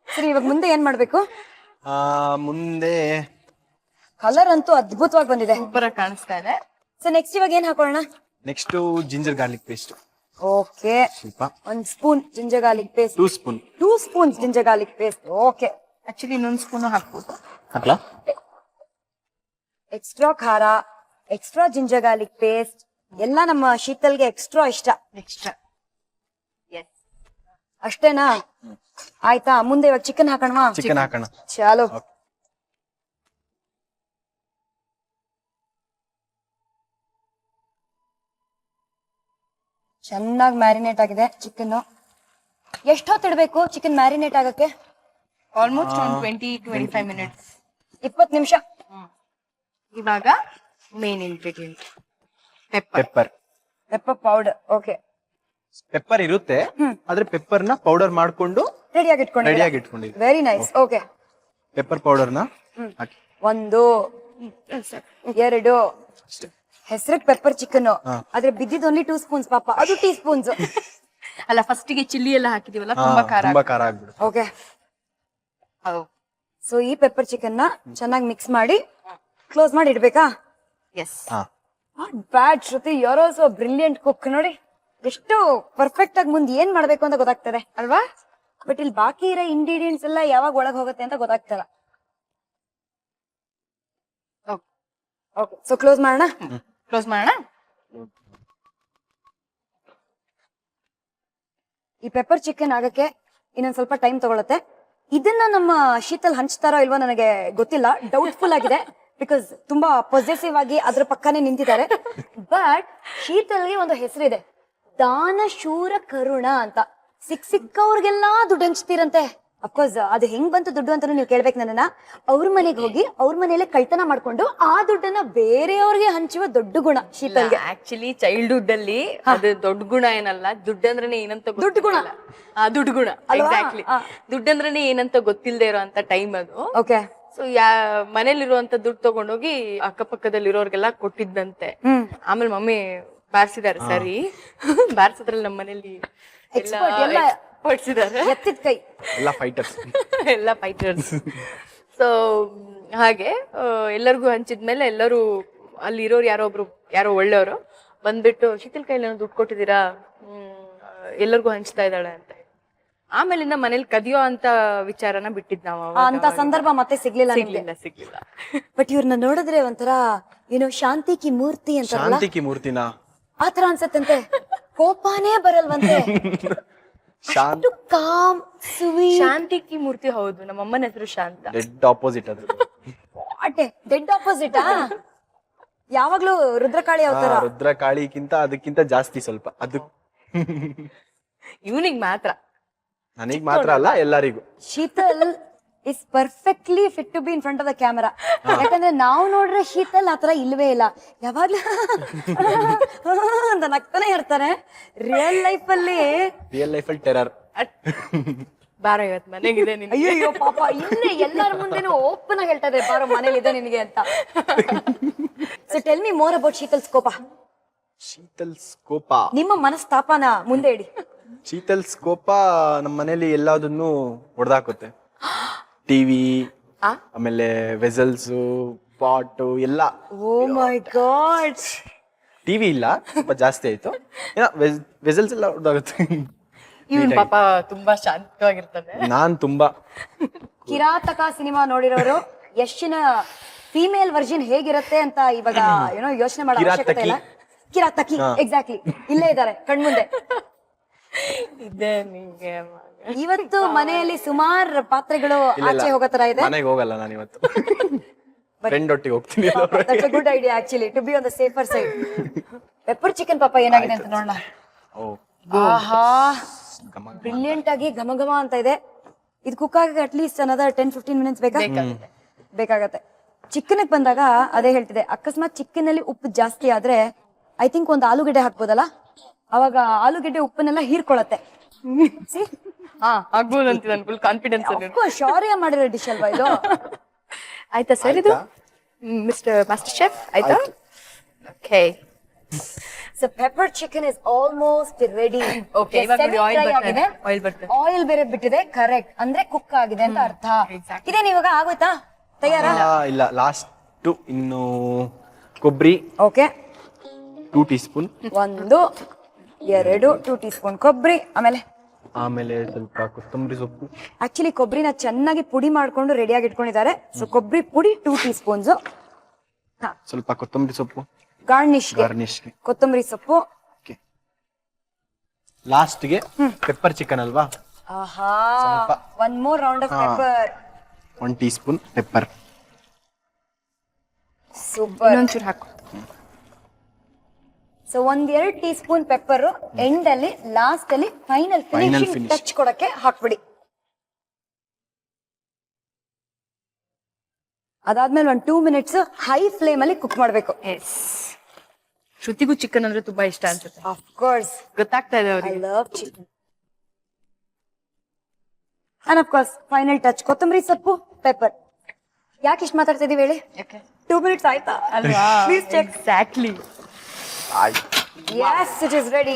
ಸರಿ, ಇವಾಗ ಮುಂದೆ ಏನ್ ಮಾಡ್ಬೇಕು? ಮುಂದೆ ಕಲರ್ ಅಂತೂ ಅದ್ಭುತವಾಗಿ ಬಂದಿದೆ, ಸೂಪರ್ ಆಗಿ ಕಾಣಿಸ್ತಾ ಇದೆ. ಸೊ ನೆಕ್ಸ್ಟ್ ಇವಾಗ ಏನ್ ಹಾಕೋಣ? Next ginger garlic paste. Okay, ಸ್ವಲ್ಪ, 1 spoon ginger garlic paste. 2 spoon. 2 spoons ginger garlic paste. Okay, actually ಇನ್ನೊಂದು ಸ್ಪೂನು ಹಾಕ್ಬೋದು. ಹಾಕ್ಲಾ? ಎಕ್ಸ್ಟ್ರಾ ಖಾರ, ಎಕ್ಸ್ಟ್ರಾ ಜಿಂಜರ್ ಗಾರ್ಲಿಕ್ ಪೇಸ್ಟ್ ಎಲ್ಲ ನಮ್ಮ ಶೀತಲ್ಗೆ ಎಕ್ಸ್ಟ್ರಾ ಇಷ್ಟ. ಎಕ್ಸ್ಟ್ರಾ. ಅಷ್ಟೇನಾ? ಆಯ್ತಾ, ಮುಂದೆ ಇವಾಗ ಚಿಕನ್ ಹಾಕೋಣವಾ? ಚಿಕನ್ ಹಾಕೋಣ. ಚಾಲೋ. ಚೆನ್ನಾಗಿ ಮ್ಯಾರಿನೇಟ್ ಆಗಿದೆ ಚಿಕನ್. ಎಷ್ಟು ಹೊತ್ತು ಇಡಬೇಕು ಚಿಕನ್ ಮ್ಯಾರಿನೇಟ್ ಆಗಕ್ಕೆ? ಆಲ್ಮೋಸ್ಟ್ ಒಂದು 20-25 ಮಿನಿಟ್ಸ್. 20 ನಿಮಿಷ. ಇವಾಗ main ingredient pepper. Pepper powder. Okay, pepper ಇರುತ್ತೆ, ಆದ್ರೆ ಪೆಪ್ಪರ್ ನ ಪೌಡರ್ ಮಾಡ್ಕೊಂಡು ರೆಡಿಯಾಗಿ ಇಟ್ಕೊಂಡು. ರೆಡಿಯಾಗಿ ಇಟ್ಕೊಂಡಿದ್ದೆ. Very nice. Okay, pepper powder ನ ಹಾಕಿ. 1 2 ಹೆಸರಿಗೆ ಪೆಪ್ಪರ್ ಚಿಕನ್, ಆದ್ರೆ ಬಿದ್ದಿದ್ ಓನ್ಲಿ 2 ಸ್ಪೂನ್ಸ್ ಪಾಪ, ಅದು ಟೀ ಸ್ಪೂನ್ಸ್. ಅಲ್ಲ, ಫಸ್ಟ್ ಗೆ ಚಿಲ್ಲಿ ಎಲ್ಲ ಹಾಕಿದೀವಲ್ಲ, ತುಂಬಾ ಖಾರ. ತುಂಬಾ ಖಾರ ಆಗ್ಬಿಡುತ್ತೆ. ಓಕೆ, ಸೊ ಈ ಪೆಪ್ಪರ್ ಚಿಕನ್ ನ ಚೆನ್ನಾಗಿ ಮಿಕ್ಸ್ ಮಾಡಿ ಕ್ಲೋಸ್ ಮಾಡಿ ಇಡ್ಬೇಕಾ? Yes. Bad Shruti, you are also brilliant cook. ನೋಡಿ ಎಷ್ಟು ಪರ್ಫೆಕ್ಟ್ ಆಗಿ ಮುಂದೆ ಏನ್ ಮಾಡ್ಬೇಕು ಅಂತ ಗೊತ್ತಾಗ್ತದೆ ಅಲ್ವಾ? ಬಟ್ ಇಲ್ಲಿ ಬಾಕಿ ಇರೋ ಇಂಗ್ರೀಡಿಯೆಂಟ್ಸ್ ಎಲ್ಲ ಯಾವಾಗ ಒಳಗ್ ಹೋಗುತ್ತೆ ಅಂತ ಗೊತ್ತಾಗ್ತಲ್ಲ. ಓಕೆ, ಸೊ ಕ್ಲೋಸ್ ಮಾಡೋಣ. ಕ್ಲೋಸ್ ಮಾಡೋಣ. ಈ ಪೆಪ್ಪರ್ ಚಿಕನ್ ಆಗಕ್ಕೆ ಇನ್ನೊಂದ್ ಸ್ವಲ್ಪ ಟೈಮ್ ತಗೊಳತ್ತೆ. ಇದನ್ನ ನಮ್ಮ ಶೀತಲ್ ಹಂಚ್ತಾರೋ ಇಲ್ವೋ ನನಗೆ ಗೊತ್ತಿಲ್ಲ, ಡೌಟ್ಫುಲ್ ಆಗಿದೆ. ಬಿಕಾಸ್ ತುಂಬಾ ಪೊಸೆಸಿವ್ ಆಗಿ ಅದ್ರ ಪಕ್ಕನೆ ನಿಂತಿದ್ದಾರೆ. ಬಟ್ ಶೀತಲ್ಗೆ ಒಂದು ಹೆಸರಿದೆ, ದಾನಶೂರ ಕರುಣ ಅಂತ. ಸಿಕ್ಕವ್ರಿಗೆಲ್ಲಾ ದುಡ್ಡು ಹಂಚ್ತೀರಂತೆ. ಅಫ್ಕೋರ್ಸ್ ಅದು ಹೆಂಗ್ ಬಂತು ದುಡ್ಡು ಅಂತ ನೀವು ಕೇಳ್ಬೇಕು ನನ್ನನ್ನ. ಅವ್ರ ಮನೆಗೆ ಹೋಗಿ ಅವ್ರ ಮನೇಲೆ ಕಳ್ತನ ಮಾಡ್ಕೊಂಡು ಆ ದುಡ್ಡನ್ನ ಬೇರೆಯವ್ರಿಗೆ ಹಂಚುವ ದೊಡ್ಡ ಗುಣ ಶೀತಲ್ಗೆ. ಆಕ್ಚುಲಿ ಚೈಲ್ಡ್ಹುಡ್ ಅಲ್ಲಿ ಅದು ದೊಡ್ಡ ಗುಣ ಏನಲ್ಲ, ದುಡ್ಡಂದ್ರೆ ಏನಂತ ದುಡ್ಡು ಗುಣ. ದುಡ್ಡು ಗುಣ, ಎಕ್ಸಾಕ್ಟ್ಲಿ. ದುಡ್ಡಂದ್ರೆ ಏನಂತ ಗೊತ್ತಿಲ್ಲದೆ ಇರೋ ಅಂತ ಟೈಮ್ ಅದು. ಓಕೆ, ಸೊ ಮನೇಲಿರುವಂತ ದುಡ್ಡು ತಗೊಂಡೋಗಿ ಅಕ್ಕಪಕ್ಕದಲ್ಲಿರೋರ್ಗೆಲ್ಲ ಕೊಟ್ಟಿದ್ದಂತೆ. ಆಮೇಲೆ ಮಮ್ಮಿ ಬಾರಿಸಿದಾರೆ, ಸರಿ ಬಾರಿಸಿದ್ರಲ್ಲಿ ನಮ್ಮ ಮನೇಲಿ ಪಡಿಸಿದಾರೆ. ಎತ್ತಿದ ಕೈ ಎಲ್ಲ ಫೈಟರ್ಸ್. ಎಲ್ಲ ಫೈಟರ್ಸ್. ಸೊ ಹಾಗೆ ಎಲ್ಲರಿಗೂ ಹಂಚಿದ್ಮೇಲೆ ಎಲ್ಲರೂ ಅಲ್ಲಿ ಇರೋರು ಯಾರೋ ಒಳ್ಳೆಯವರು ಬಂದ್ಬಿಟ್ಟು ಶೀತಲ್ ಕೈಲಿ ದುಡ್ಡು ಕೊಟ್ಟಿದ್ದೀರಾ, ಎಲ್ಲರಿಗೂ ಹಂಚ್ತಾ ಇದ್ದಾಳೆ ಅಂತ. ಆಮೇಲಿಂದ ಮನೇಲಿ ಕದಿಯೋ ಅಂತ ವಿಚಾರನ ಬಿಟ್ಟಿದ್ ನಾವು. ಅಂತ ಸಂದರ್ಭ ಮತ್ತೆ ಸಿಗ್ಲಿಲ್ಲ. ಬಟ್ ಇವ್ರನ್ನ ನೋಡಿದ್ರೆ ಒಂಥರ ಏನೋ ಶಾಂತಿ ಕಿ ಮೂರ್ತಿ ಅಂತ. ಶಾಂತಿ ಕಿ ಮೂರ್ತಿನ ಆತರ ಅನ್ಸತ್ತಂತೆ, ಕೋಪಾನೇ ಬರಲ್ವಂತೆ. Com sweet. ಶಾಂತಿ ಕಿ ಮೂರ್ತಿ. ಹೌದು, ನಮ್ಮ ಅಮ್ಮನ ಹೆಸರು ಶಾಂತ. ಡೆಡ್ ಆಪೋಸಿಟ್ ಅದು. Dead opposite. ಯಾವಾಗ್ಲೂ ರುದ್ರಕಾಳಿ ಅವತಾರ. ರುದ್ರಕಾಳಿಗಿಂತ ಅದಕ್ಕಿಂತ ಜಾಸ್ತಿ ಸ್ವಲ್ಪ. ಅದು ಇವನಿಗೆ ಮಾತ್ರ, ನನಗ್ ಮಾತ್ರ ಅಲ್ಲ, ಎಲ್ಲರಿಗೂ. Sheetal is perfectly fit to be in front of the camera. ಯಾಕಂದ್ರೆ ನಾವು ನೋಡ್ರೆ ಶೀತಲ್ ಆತರ ಇಲ್ವೇ ಇಲ್ಲ, ಯಾವಾಗ್ಲೂ ಅಂತ ನಗ್ತಾನೆ ಇರ್ತಾರೆ. ರಿಯಲ್ ಲೈಫ್ ಅಲ್ಲಿ ಟೆರರ್. ಬಾರೋ ಇವತ್ತು ಮನೆಗಿದೆ. ಅಯ್ಯೋ ಪಾಪ, ಇನ್ನೇ ಎಲ್ಲರ ಮುಂದೆನೂ ಓಪನ್ ಆಗಿ ಹೇಳ್ತಾ ಇದ್ದಾರೆ, ಬಾರೋ ಮನೇಲಿದೆ ನಿನಗೆ ಅಂತ. So tell me more about Sheetal ಸ್ಕೋಪ. ಶೀತಲ್ ಸ್ಕೋಪ, ನಿಮ್ಮ ಮನಸ್ತಾಪನ ಮುಂದೆ ಇಡಿ. ಶೀತಲ್ ಸ್ಕೋಪ ನಮ್ಮ ಮನೇಲಿ ಎಲ್ಲದನ್ನು ಹೊಡೆದಾಕುತ್ತೆ. ಟಿವಿ, ಆಮೇಲೆ ವೆಸಲ್ಸ್, ಪಾಟ್ ಎಲ್ಲ. ಓ ಮೈ ಗಾಡ್. ಟಿವಿ ಇಲ್ಲ, ಸ್ವಲ್ಪ ಜಾಸ್ತಿ ಆಯ್ತು. ವೆಸಲ್ಸ್ ಎಲ್ಲ ಹೊಡೆದಾಗುತ್ತೆ. ಇವನ್ ಪಾಪ ತುಂಬಾ ಶಾಂತವಾಗಿರ್ತಾನೆ. ನಾನ್ ತುಂಬಾ. ಕಿರಾತಕ ಸಿನಿಮಾ ನೋಡಿರೋರು ಯಶ್ನ ಫಿಮೇಲ್ ವರ್ಜನ್ ಹೇಗಿರುತ್ತೆ ಅಂತ ಇವಾಗ ಏನೋ ಯೋಚನೆ ಮಾಡೋ ಅವಶ್ಯಕತೆ ಇಲ್ಲ. ಕಿರಾತಕಿ, ಎಕ್ಸಾಕ್ಟ್ಲಿ, ಇಲ್ಲೇ ಇದ್ದಾರೆ ಕಣ್ಮುಂದೆ. ಇದೆ ನಿಂಗೆ. ಇವತ್ತು ಮನೆಯಲ್ಲಿ ಸುಮಾರು ಪಾತ್ರೆಗಳು ಆಚೆ ಹೋಗೋ ತರ ಇದೆ. ಮನೆಗೆ ಹೋಗಲ್ಲ ನಾನು ಇವತ್ತು, ಫ್ರೆಂಡ್ ಒಟ್ಟಿಗೆ ಹೋಗ್ತೀನಿ. That's a good idea actually, to be on the safer side. Pepper chicken ಪಾಪ ಏನಾಗಿದೆ ಅಂತ ನೋಡೋಣ. ಆಹಾ, ಬ್ರಿಲಿಯಂಟ್ ಆಗಿ ಘಮ ಘಮ ಅಂತ ಇದೆ. ಇದು ಕುಕ್ ಆಗಕ್ಕೆ ಅಟ್ಲೀಸ್ಟ್ ಅನದರ್ 10-15 ಮಿನಿಟ್ಸ್ ಬೇಕಾಗತ್ತೆ. ಚಿಕನ್ ಬಂದಾಗ ಅದೇ ಹೇಳ್ತಿದೆ, ಅಕಸ್ಮಾತ್ ಚಿಕನ್ ಅಲ್ಲಿ ಉಪ್ಪು ಜಾಸ್ತಿ ಆದ್ರೆ ಐ ಥಿಂಕ್ ಒಂದು ಆಲೂಗೆಡ್ಡೆ ಹಾಕ್ಬೋದಲ್ಲ, ಅವಾಗ ಆಲೂಗೆಡ್ಡೆ ಉಪ್ಪನ್ನೆಲ್ಲ ಹೀರ್ಕೊಳತ್ತೆ. ಆಗ್ಬೋದು ಅಂತ ನಾನು ಫುಲ್ ಕಾನ್ಫಿಡೆನ್ಸ್ ಅಲ್ಲಿ. ಶೌರ್ಯ ಮಾಡಿರೋ ಡಿಶ್ ಅಲ್ವಾ ಇದು? ಆಯ್ತಾ ಸರ್ ಇದು ಮಿಸ್ಟರ್ ಮಾಸ್ಟರ್ ಶೆಫ್? ಆಯ್ತಾ? Okay, so pepper chicken is almost ready. Okay, ಇವಾಗ ಆಯಿಲ್ ಬರ್ತದೆ. ಆಯಿಲ್ ಬೇರೆ ಬಿಟ್ಟಿದೆ, ಕರೆಕ್ಟ್. ಅಂದ್ರೆ ಕುಕ್ ಆಗಿದೆ ಅಂತ ಅರ್ಥ. ಇದೇನು ಇವಾಗ ಆಗೋಯ್ತಾ ತಯಾರ? ಇಲ್ಲ, ಲಾಸ್ಟ್ ಇನ್ನು ಕೊಬ್ಬರಿ. Okay, 2 teaspoon. 1 2 2 ಟೀಸ್ಪೂನ್ ಕೊಬ್ಬರಿ. ಆಮೇಲೆ ಸ್ವಲ್ಪ ಕೊತ್ತಂಬರಿ ಸೊಪ್ಪು. ಆಕ್ಚುಲಿ ಕೊಬ್ಬರಿನ ಚೆನ್ನಾಗಿ ಪುಡಿ ಮಾಡ್ಕೊಂಡು ರೆಡಿಯಾಗಿ ಇಟ್ಕೊಂಡಿದ್ದಾರೆ. ಸೊ ಕೊಬ್ಬರಿ ಪುಡಿ 2 ಟೀಸ್ಪೂನ್ಸ್. ಸ್ವಲ್ಪ ಕೊತ್ತಂಬರಿ ಸೊಪ್ಪು ಗಾರ್ನಿಶ್ಗೆ ಕೊತ್ತಂಬರಿ ಸೊಪ್ಪು. ಲಾಸ್ಟ್ಗೆ ಪೆಪ್ಪರ್ ಚಿಕನ್ ಅಲ್ವಾ? ಆಹಾ, one more round of pepper. 1 teaspoon pepper. Super. ಇನ್ನೊಂಚೂರು ಹಾಕು. So 1-2 tea spoon pepper end ಅಲ್ಲಿ ಲಾಸ್ಟ್ ಅಲ್ಲಿ ಫೈನಲ್ ಫಿನಿಶಿಂಗ್ finish. ಟಚ್ ಕೊಡಕ್ಕೆ ಹಾಕ್ಬಿಡಿ. ಅದಾದ್ಮೇಲೆ 2 ಮಿನಿಟ್ಸ್ ಹೈ ಫ್ಲೇಮ್ ಅಲ್ಲಿ ಕುಕ್ ಮಾಡ್ಬೇಕು. ಎಸ್, ಶ್ರುತಿಗೂ ಚಿಕನ್ ಅಂದ್ರೆ ತುಂಬಾ ಇಷ್ಟ ಅನ್ಸುತ್ತೆ. ಆಫ್ ಕೋರ್ಸ್, ಗೊತ್ತಾಗ್ತಾ ಇದೆ ಐ ಅವ್ರಿಗೆ. Love chicken. And of course final touch ಕೊತ್ತಂಬರಿ ಸೊಪ್ಪು, ಪೆಪ್ಪರ್. ಯಾಕೆ ಇಷ್ಟು ಮಾತಾಡ್ತಾ ಇದೀವಿ ಹೇಳಿ? 2 ಮಿನಿಟ್ಸ್ ಆಯ್ತಾ? ಅಲ್ವಾ? Please check. Exactly. Yes, it is ready.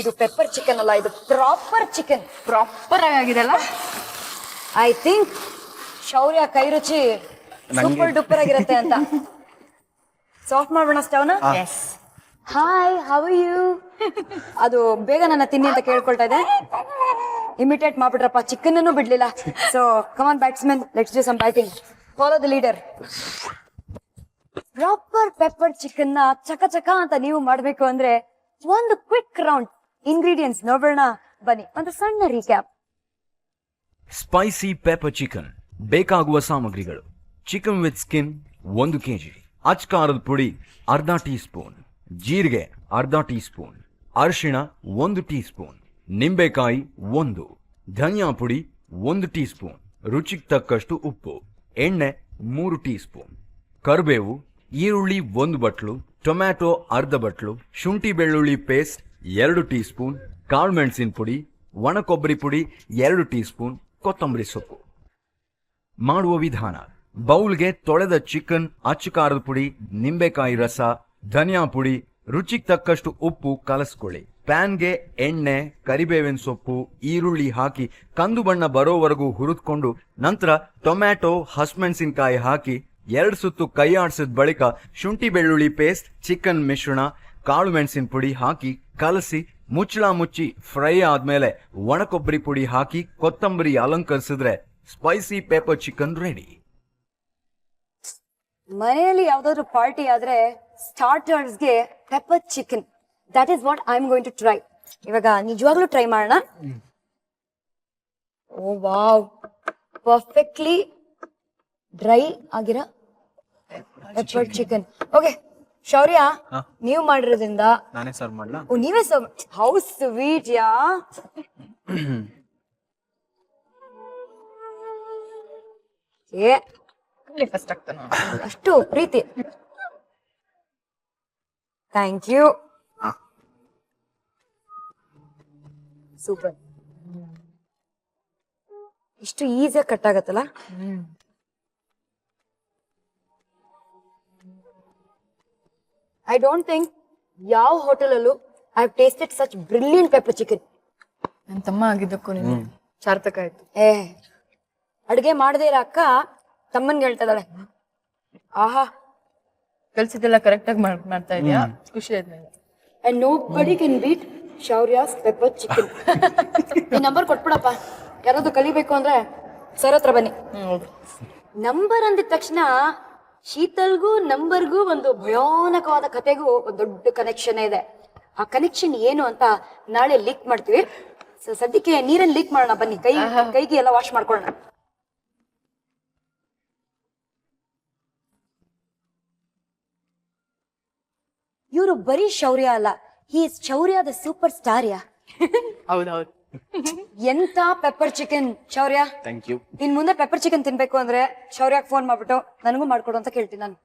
ಇದು ಪೆಪ್ಪರ್ ಚಿಕನ್ ಅಲ್ಲ, ಇದು ಪ್ರಾಪರ್ ಚಿಕನ್. ಪ್ರಾಪರ್ ಆಗಿದೆಲ್ಲ. ಐ ಥಿಂಕ್ ಶೌರ್ಯ ಕೈ ರುಚಿ ಸೂಪರ್ ಡೂಪರ್ ಆಗಿರುತ್ತೆ ಅಂತ. ಸಾಫ್ಟ್ ಮಾಡೋಣ ಸ್ಟವ್ನ. Yes. Hi, how are you? ಅದು ಬೇಗ ನನ್ನ ತಿನ್ನಿ ಅಂತ ಕೇಳ್ಕೊಳ್ತಾ ಇದೆ. ಇಮಿಟೇಟ್ ಮಾಡ್ಬಿಟ್ರಪ್ಪ, ಚಿಕನ್ ಅನ್ನು ಬಿಡ್ಲಿಲ್ಲ. So come on batsman, let's do some batting. Follow the leader. Proper pepper chicken ನ ಚಕ ಚಕ ಅಂತ ನೀವು ಮಾಡ್ಬೇಕು ಅಂದ್ರೆ ಒಂದು ಕ್ವಿಕ್ ರೌಂಡ್ ಇಂಗ್ರೀಡಿಯೆಂಟ್ಸ್ ನೋಡೋಣ ಬನ್ನಿ. ಒಂದು ಸಣ್ಣ ರೀಕ್ಯಾಪ್. ಸ್ಪೈಸಿ ಪೆಪ್ಪರ್ ಚಿಕನ್ ಬೇಕಾಗುವ ಸಾಮಗ್ರಿಗಳು: ಚಿಕನ್ ವಿತ್ ಸ್ಕಿನ್ 1 kg, ಅಚ್ಕಾರದ ಪುಡಿ ಅರ್ಧ ಟೀ ಸ್ಪೂನ್, ಜೀರಿಗೆ ಅರ್ಧ ಟೀ ಸ್ಪೂನ್, ಅರಿಶಿಣ 1 ಟೀ ಸ್ಪೂನ್, ನಿಂಬೆಕಾಯಿ 1, ಧನಿಯಾ ಪುಡಿ 1 ಟೀ ಸ್ಪೂನ್, ರುಚಿಗೆ ತಕ್ಕಷ್ಟು ಉಪ್ಪು, ಎಣ್ಣೆ 3 ಟೀ ಸ್ಪೂನ್, ಕರಿಬೇವು, ಈರುಳ್ಳಿ 1 ಬಟ್ಲು, ಟೊಮ್ಯಾಟೊ ಅರ್ಧ ಬಟ್ಲು, ಶುಂಠಿ ಬೆಳ್ಳುಳ್ಳಿ ಪೇಸ್ಟ್ 2 ಟೀ ಸ್ಪೂನ್, ಕಾಳುಮೆಣಸಿನ ಪುಡಿ, ಒಣ ಕೊಬ್ಬರಿ ಪುಡಿ 2 ಟೀ ಸ್ಪೂನ್, ಕೊತ್ತಂಬರಿ ಸೊಪ್ಪು. ಮಾಡುವ ವಿಧಾನ: ಬೌಲ್ಗೆ ತೊಳೆದ ಚಿಕನ್, ಅಚ್ಚ ಖಾರದ ಪುಡಿ, ನಿಂಬೆಕಾಯಿ ರಸ, ಧನಿಯಾ ಪುಡಿ, ರುಚಿಗೆ ತಕ್ಕಷ್ಟು ಉಪ್ಪು ಕಲಸ್ಕೊಳ್ಳಿ. ಪ್ಯಾನ್ಗೆ ಎಣ್ಣೆ, ಕರಿಬೇವಿನ ಸೊಪ್ಪು, ಈರುಳ್ಳಿ ಹಾಕಿ ಕಂದು ಬಣ್ಣ ಬರೋವರೆಗೂ ಹುರಿದುಕೊಂಡು ನಂತರ ಟೊಮ್ಯಾಟೊ, ಹಸಿಮೆಣಸಿನಕಾಯಿ ಹಾಕಿ 2 ಸುತ್ತು ಕೈ ಆಡಿಸಿದ ಬಳಿಕ ಶುಂಠಿ ಬೆಳ್ಳುಳ್ಳಿ ಪೇಸ್ಟ್, ಚಿಕನ್ ಮಿಶ್ರಣ, ಕಾಳು ಮೆಣಸಿನ ಪುಡಿ ಹಾಕಿ ಕಲಸಿ ಮುಚ್ಚಳ ಮುಚ್ಚಿ ಫ್ರೈ ಆದ್ಮೇಲೆ ಒಣ ಕೊಬ್ಬರಿ ಪುಡಿ ಹಾಕಿ ಕೊತ್ತಂಬರಿ ಅಲಂಕರಿಸಿದ್ರೆ ಸ್ಪೈಸಿ ಪೆಪ್ಪರ್ ಚಿಕನ್ ರೆಡಿ. ಮನೆಯಲ್ಲಿ ಯಾವ್ದಾದ್ರು ಪಾರ್ಟಿ ಆದ್ರೆ ಸ್ಟಾರ್ಟರ್ಸ್ಗೆ pepper chicken, that is what I am going to try. ಇವಾಗ ನಿಜವಾಗ್ಲೂ ಟ್ರೈ ಮಾಡೋಣ. ಓ ವಾವ್, ಪರ್ಫೆಕ್ಟ್ಲಿ ಡ್ರೈ ಆಗಿರೋ ಪೆಪ್ಪರ್ ಚಿಕನ್. ಓಕೆ ಶೌರ್ಯ, ನೀವು ಮಾಡಿರೋದ್ರಿಂದ ನಾನೇ ಸರ್ವ್ ಮಾಡ್ಲಾ? ಓ ನೀವೇ ಹೌ ಸ್ವೀಟ್ ಯಾ. ಏ ಫಸ್ಟ್ ಆಗ್ತಾನ ಅಷ್ಟು ಪ್ರೀತಿ. Thank you. ಸೂಪರ್. ಇಷ್ಟು ಈಸಿಯಾಗಿ ಕಟ್ ಆಗತ್ತಲ್ಲ. ಐ ಡೋಂಟ್ ಥಿಂಕ್ ಯಾವ ಹೋಟೆಲಲ್ಲೂ I have tasted such brilliant pepper chicken. ನನ್ನ ತಮ್ಮ ಆಗಿದ್ದಕ್ಕೂ ನೀನು ಸಾರ್ಥಕ ಆಯ್ತು. ಏ ಅಡುಗೆ ಮಾಡದೇ ಇರೋ ಅಕ್ಕ ತಮ್ಮನ್ಗೆ ಹೇಳ್ತಾ ಇದ್ದಾಳೆ, ಆಹಾ ಕಲ್ಸಿದ್ದೆಲ್ಲ ಕರೆಕ್ಟ್ ಆಗಿ ಮಾಡ್ತಾ ಇದೀಯಾ? ಖುಷಿ ಆಯ್ತು ನಂಗೆ. And nobody can beat Shaurya's pepper chicken. ಈ ನಂಬರ್ ಕೊಟ್ಬಿಡಪ್ಪ, ಯಾರಾದ್ರೂ ಕಲಿಬೇಕು ಅಂದ್ರೆ ಸರ್ ಹತ್ರ ಬನ್ನಿ. ಹೌದು. ನಂಬರ್ ಅಂದಿದ ತಕ್ಷಣ ಶೀತಲ್ಗೂ ನಂಬರ್ಗೂ ಒಂದು ಭಯಾನಕವಾದ ಕತೆಗೂ ಒಂದು ದೊಡ್ಡ ಕನೆಕ್ಷನ್ ಇದೆ. ಆ ಕನೆಕ್ಷನ್ ಏನು ಅಂತ ನಾಳೆ ಲೀಕ್ ಮಾಡ್ತೀವಿ. ಸೊ ಸದ್ಯಕ್ಕೆ ನೀರನ್ನು ಲೀಕ್ ಮಾಡೋಣ ಬನ್ನಿ. ಕೈಗೆ ಎಲ್ಲ ವಾಶ್ ಮಾಡ್ಕೊಳ್ಳೋಣ. ಇವರು ಬರೀ ಶೌರ್ಯ ಅಲ್ಲ, he is Shaurya the super star. Yeah ಹೌದೌದು. ಎಂತ pepper chicken Shaurya. Thank you. ಇನ್ ಮುಂದೆ ಪೆಪ್ಪರ್ ಚಿಕನ್ ತಿನ್ಬೇಕು ಅಂದ್ರೆ ಶೌರ್ಯಕ್ಕೆ ಫೋನ್ ಮಾಡ್ಬಿಟ್ಟು ನನಗೂ ಮಾಡ್ಕೊಡು ಅಂತ ಕೇಳ್ತೀನಿ ನಾನು.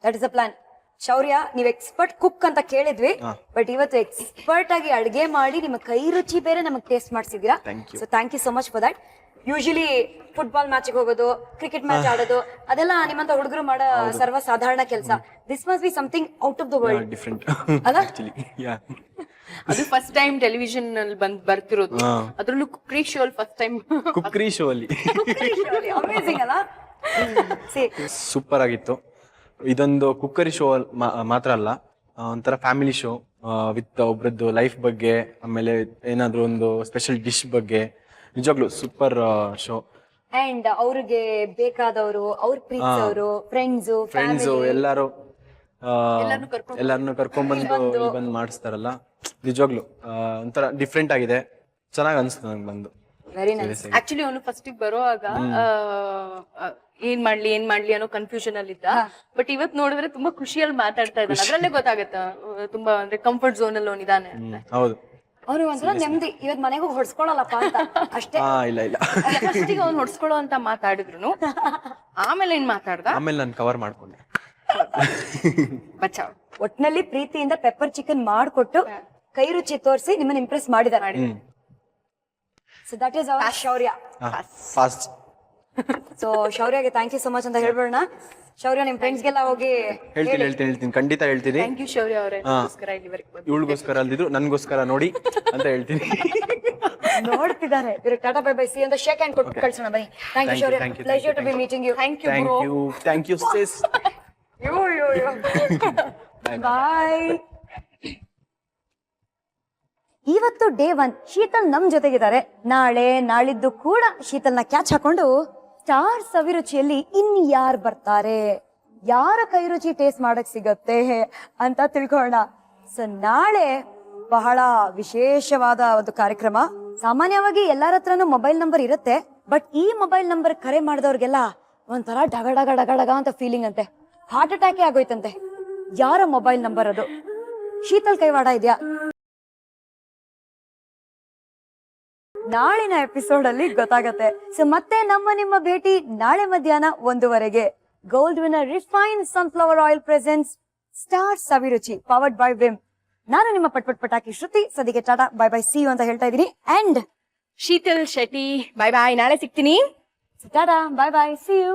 That is a plan. ಶೌರ್ಯ, ನೀವ್ ಎಕ್ಸ್ಪರ್ಟ್ ಕುಕ್ ಅಂತ ಕೇಳಿದ್ವಿ, ಬಟ್ ಇವತ್ತು ಎಕ್ಸ್ಪರ್ಟ್ ಆಗಿ ಅಡ್ಗೆ ಮಾಡಿ ನಿಮ್ಮ ಕೈ ರುಚಿ ಬೇರೆ ನಮಗೆ ಟೇಸ್ಟ್ ಮಾಡಿಸಿದೀರಾ. So thank you so much for that. Usually football ಮ್ಯಾಚ್ಗೆ ಹೋಗೋದು, ಕ್ರಿಕೆಟ್ ಮ್ಯಾಚ್ ಆಡೋದು, ಅದೆಲ್ಲ ನಿಮ್ಮಂತ ಹುಡುಗರು ಮಾಡೋ ಸರ್ವ ಸಾಧಾರಣ ಕೆಲಸ. This must be something out of the world. Different ಅಲ್ಲ? ಅದು ಫಸ್ಟ್ ಟೈಮ್ ಟೆಲಿವಿಷನ್ ಅಲ್ಲಿ ಬರ್ತಿರೋದು, ಅದ್ರಲ್ಲೂ ಕುಕ್ರಿ ಶೋ ಅಲ್ಲಿ ಫಸ್ಟ್ ಟೈಮ್. ಕುಕ್ರಿ ಶೋ ಅಲ್ಲಿ ಅಮೇಜಿಂಗ್ ಅಲ್ಲ? ಸೂಪರ್ ಆಗಿತ್ತು. ಇದೊಂದು ಕುಕ್ಕರಿ ಶೋ ಮಾತ್ರ ಅಲ್ಲ, ಒಂಥರ ಫ್ಯಾಮಿಲಿ ಶೋ ವಿತ್ ಒಬ್ರದ್ದು ಲೈಫ್ ಬಗ್ಗೆ, ಆಮೇಲೆ ಏನಾದ್ರು ಒಂದು ಸ್ಪೆಷಲ್ ಡಿಶ್ ಬಗ್ಗೆ. ನಿಜವಾಗ್ಲು ಸೂಪರ್ ಶೋ. ಅಂಡ್ ಅವ್ರಿಗೆ ಬೇಕಾದವರು, ಅವ್ರ ಪ್ರೀತಿಸೋರು, ಫ್ರೆಂಡ್ಸ್ ಎಲ್ಲಾರು ಎಲ್ಲಾರನ್ನು ಕರ್ಕೊಂಡ್ಬಂದು ಇಲ್ಲಿ ಬಂದು ಮಾಡಿಸ್ತಾರಲ್ಲ, ನಿಜವಾಗ್ಲು ಒಂಥರ ಡಿಫ್ರೆಂಟ್ ಆಗಿದೆ. ಚೆನ್ನಾಗಿ ಅನ್ಸ್ತು ನಂಗೆ ಬಂದು. Very nice. ಆಕ್ಚುಲಿ ಅವನು ಫಸ್ಟ್ ಬರುವಾಗ ಏನ್ ಮಾಡ್ಲಿ ಅನ್ನೋ ಕನ್ಫ್ಯೂಷನ್ ಅಲ್ಲಿ ಇದ್ದ. ಬಟ್ ಇವತ್ ನೋಡಿದ್ರೆ ತುಂಬಾ ಖುಷಿಯಲ್ಲಿ ಮಾತಾಡ್ತಾ ಇದ್ದಾನೆ. ಅದ್ರಲ್ಲೇ ಗೊತ್ತಾಗತ್ತ ತುಂಬಾ ಅಂದ್ರೆ ಕಂಫರ್ಟ್ ಝೋನ್ ಅಲ್ಲಿ ಅವನಿದಾನೆ ಅಂತ. ಹೌದು. ಅವ್ರು ಒಂದ್ಸಲ ನೆಮ್ಮದಿ ಇವತ್ ಮನೆಗೆ ಹೊಡ್ಸ್ಕೊಳಲ್ಲಪ್ಪ ಅಂತ ಅಷ್ಟೇ. ಇಲ್ಲ ಫಸ್ಟಿಗೆ ಅವ್ನು ಹೊಡ್ಸ್ಕೊಳ್ಳೋ ಅಂತ ಮಾತಾಡಿದ್ರು, ಆಮೇಲೆ ಏನ್ ಮಾತಾಡ್ದ, ಆಮೇಲೆ ನಾನು ಕವರ್ ಮಾಡ್ಕೊಂಡೆ. ಬಚಾವ್. ಒಟ್ನಲ್ಲಿ ಪ್ರೀತಿಯಿಂದ ಪೆಪ್ಪರ್ ಚಿಕನ್ ಮಾಡ್ಕೊಟ್ಟು ಕೈ ರುಚಿ ತೋರಿಸಿ ನಿಮ್ಮನ್ನ ಇಂಪ್ರೆಸ್ ಮಾಡಿದ್ದಾರೆ. So that is our Shaurya. Fast. So ಶೌರ್ಯಗೆ ಥ್ಯಾಂಕ್ ಯು ಸೊ ಮಚ್ ಅಂತ ಹೇಳ್ಬೇಡ. ಶೌರ್ಯ ನಿಮ್ ಫ್ರೆಂಡ್ಸ್ ಗೆಲ್ಲ ಹೋಗಿ ಹೇಳ್ತೀನಿ ಖಂಡಿತ ಹೇಳ್ತೀನಿ. ಥ್ಯಾಂಕ್ ಯು ಶೌರ್ಯ ಅವರೇ, ನಮಸ್ಕಾರ. ಇಲ್ಲಿವರೆಗೆ ಇವಳಿಗೋಸ್ಕರ ಅಲ್ದಿದ್ರು ನನ್ಗೋಸ್ಕರ ನೋಡಿ ಅಂತ ಹೇಳ್ತೀನಿ. ನೋಡ್ತಿದ್ದಾರೆ. ಇವ್ರಿಗೆ ಟಾಟಾ ಬೈ ಬೈ ಸಿ ಅಂತ ಶೇಕ್ ಹ್ಯಾಂಡ್ ಕೊಟ್ಟು ಕಳ್ಸೋಣ ಬನ್ನಿ. Thank you Shaurya, pleasure to be meeting you. Thank you bro. Thank you sis. Bye. ಇವತ್ತು ಡೇ 1 ಶೀತಲ್ ನಮ್ ಜೊತೆಗಿದ್ದಾರೆ. ನಾಳೆ ನಾಳಿದ್ದು ಕೂಡ ಶೀತಲ್ನ ಕ್ಯಾಚ್ ಹಾಕೊಂಡು ಸ್ಟಾರ್ ಸವಿರುಚಿಯಲ್ಲಿ ಇನ್ ಯಾರು ಬರ್ತಾರೆ, ಯಾರ ಕೈ ರುಚಿ ಟೇಸ್ಟ್ ಮಾಡಕ್ ಸಿಗತ್ತೆ ಅಂತ ತಿಳ್ಕೊಳ್ಳೋಣ. ಸೊ ನಾಳೆ ಬಹಳ ವಿಶೇಷವಾದ ಒಂದು ಕಾರ್ಯಕ್ರಮ. ಸಾಮಾನ್ಯವಾಗಿ ಎಲ್ಲಾರ ಹತ್ರನೂ ಮೊಬೈಲ್ ನಂಬರ್ ಇರುತ್ತೆ, ಬಟ್ ಈ ಮೊಬೈಲ್ ನಂಬರ್ ಕರೆ ಮಾಡಿದವ್ರಿಗೆಲ್ಲ ಒಂಥರ ಡಗ ಡಗ ಡಗ ಡಗ ಅಂತ ಫೀಲಿಂಗ್ ಅಂತೆ. ಹಾರ್ಟ್ ಅಟ್ಯಾಕೇ ಆಗೋಯ್ತಂತೆ. ಯಾರ ಮೊಬೈಲ್ ನಂಬರ್ ಅದು? ಶೀತಲ್ ಕೈವಾಡ ಇದೆಯಾ? ನಾಳಿನ ಎಪಿಸೋಡ್ ಅಲ್ಲಿ ಗೊತ್ತಾಗತ್ತೆ. ಸೊ ಮತ್ತೆ ನಿಮ್ಮ ಭೇಟಿ ನಾಳೆ ಮಧ್ಯಾಹ್ನ 1:00 Gold Winner refine sunflower oil presents star Saviruchi powered by Vim. ನಾನು ನಿಮ್ಮ ಪಟಾಕಿ ಶ್ರುತಿ. ಸದ್ಯಕ್ಕೆ tata bye bye see you ಅಂತ ಹೇಳ್ತಾ ಇದೀನಿ. And Sheetal Shetty, bye bye. ನಾಳೆ ಸಿಗ್ತೀನಿ. Tata bye bye see you.